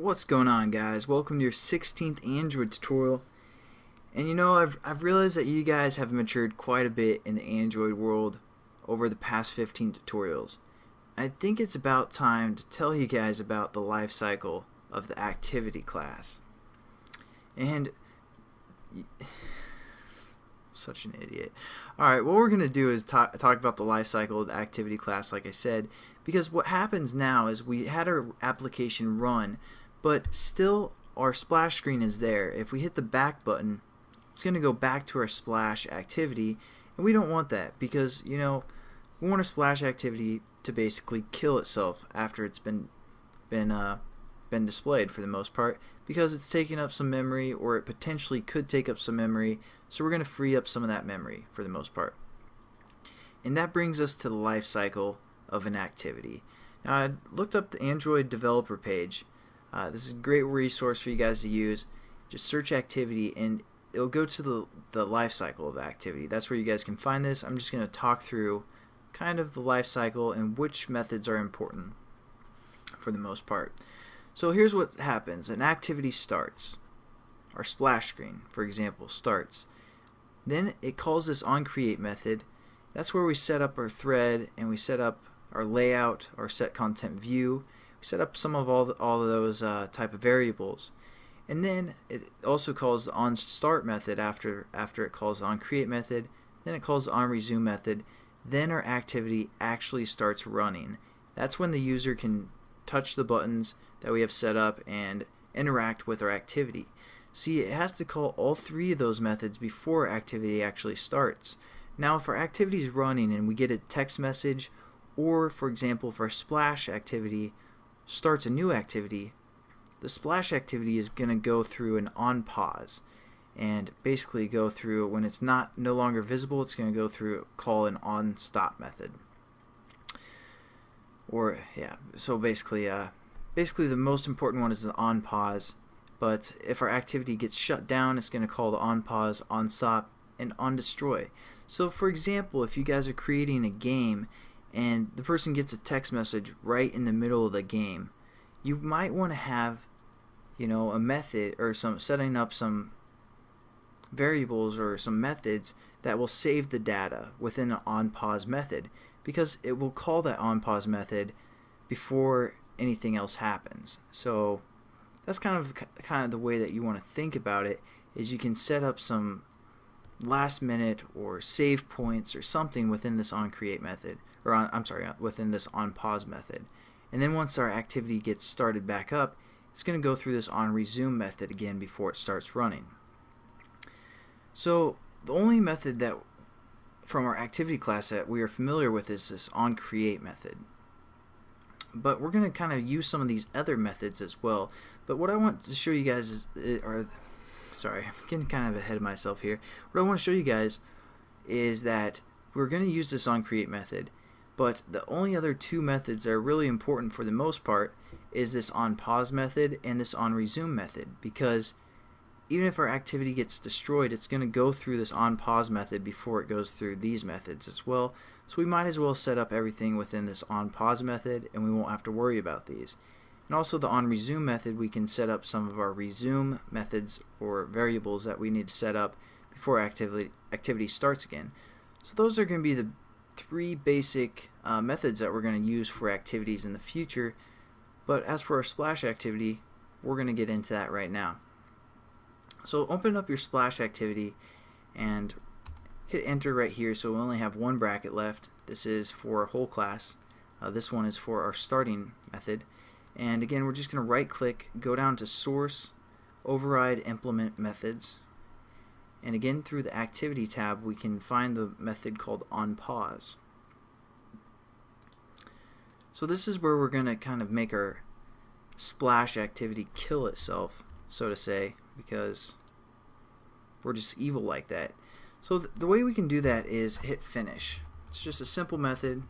What's going on, guys? Welcome to your 16th Android tutorial. And I've realized that you guys have matured quite a bit in the Android world over the past 15 tutorials. I think it's about time to tell you guys about the life cycle of the activity class. And such an idiot. Alright, what we're going to do is talk about the life cycle of the activity class, like I said, because what happens now is we had our application run, but still our splash screen is there. If we hit the back button, it's going to go back to our splash activity, and we don't want that because, we want our splash activity to basically kill itself after it's been displayed for the most part, because it's taking up some memory, or it potentially could take up some memory, so we're going to free up some of that memory for the most part. And that brings us to the life cycle of an activity. Now, I looked up the Android developer page. This is a great resource for you guys to use. Just search activity and it'll go to the life cycle of the activity. That's where you guys can find this. I'm just going to talk through kind of the life cycle and which methods are important for the most part. So here's what happens. An activity starts. Our splash screen, for example, starts. Then it calls this onCreate method. That's where we set up our thread and we set up our layout, our set content view. We set up some of all of those type of variables. And then it also calls the onStart method after it calls the onCreate method. Then it calls the onResume method. Then our activity actually starts running. That's when the user can touch the buttons that we have set up and interact with our activity. See, it has to call all three of those methods before activity actually starts. Now, if our activity is running and we get a text message, or for example, if our splash activity starts a new activity, the splash activity is going to go through an onPause and basically go through, when it's no longer visible, it's going to go through, call an onStop method. Or yeah, so basically the most important one is the onPause, but if our activity gets shut down, it's going to call the onPause, onStop, and onDestroy. So for example, if you guys are creating a game and the person gets a text message right in the middle of the game, you might want to have a method or setting up some variables or some methods that will save the data within an onPause method, because it will call that onPause method before anything else happens. So that's kind of the way that you want to think about it, is you can set up some last minute or save points or something within this onCreate method, or within this onPause method. And then once our activity gets started back up, it's going to go through this onResume method again before it starts running. So the only method that from our activity class that we are familiar with is this onCreate method. But we're going to kind of use some of these other methods as well. But what I want to show you guys sorry, I'm getting kind of ahead of myself here. What I want to show you guys is that we're going to use this onCreate method, but the only other two methods that are really important for the most part is this onPause method and this onResume method, because even if our activity gets destroyed, it's going to go through this onPause method before it goes through these methods as well. So we might as well set up everything within this onPause method and we won't have to worry about these. And also the onResume method, we can set up some of our resume methods or variables that we need to set up before activity starts again. So those are going to be the three basic methods that we're going to use for activities in the future. But as for our splash activity, we're going to get into that right now. So open up your splash activity and hit enter right here, so we only have one bracket left. This is for our whole class. This one is for our starting method. And again, we're just going to right click, go down to source, override implement methods, and again through the activity tab we can find the method called onPause. So this is where we're going to kind of make our splash activity kill itself, so to say, because we're just evil like that. So the way we can do that is hit finish. It's just a simple method,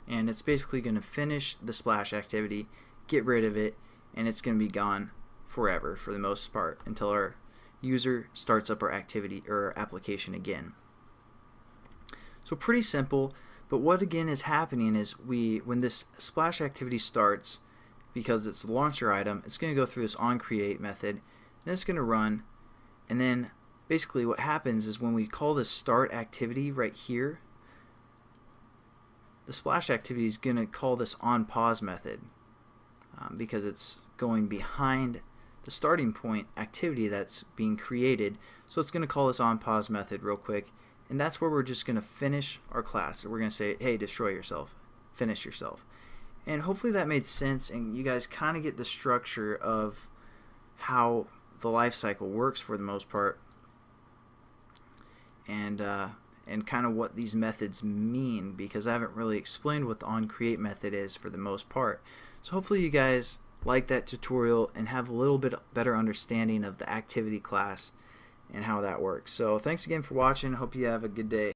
and it's basically going to finish the splash activity, get rid of it, and it's going to be gone forever for the most part until our user starts up our activity or our application again. So pretty simple, but what again is happening is when this splash activity starts, because it's the launcher item, it's going to go through this onCreate method, then it's going to run, and then basically what happens is when we call this start activity right here, the splash activity is going to call this onPause method because it's going behind the starting point activity that's being created. So it's going to call this onPause method real quick, and that's where we're just going to finish our class. So we're going to say, hey, destroy yourself, finish yourself. And hopefully that made sense and you guys kind of get the structure of how the life cycle works for the most part, and kind of what these methods mean, because I haven't really explained what the onCreate method is for the most part. So hopefully you guys like that tutorial and have a little bit better understanding of the activity class and how that works. So thanks again for watching. Hope you have a good day.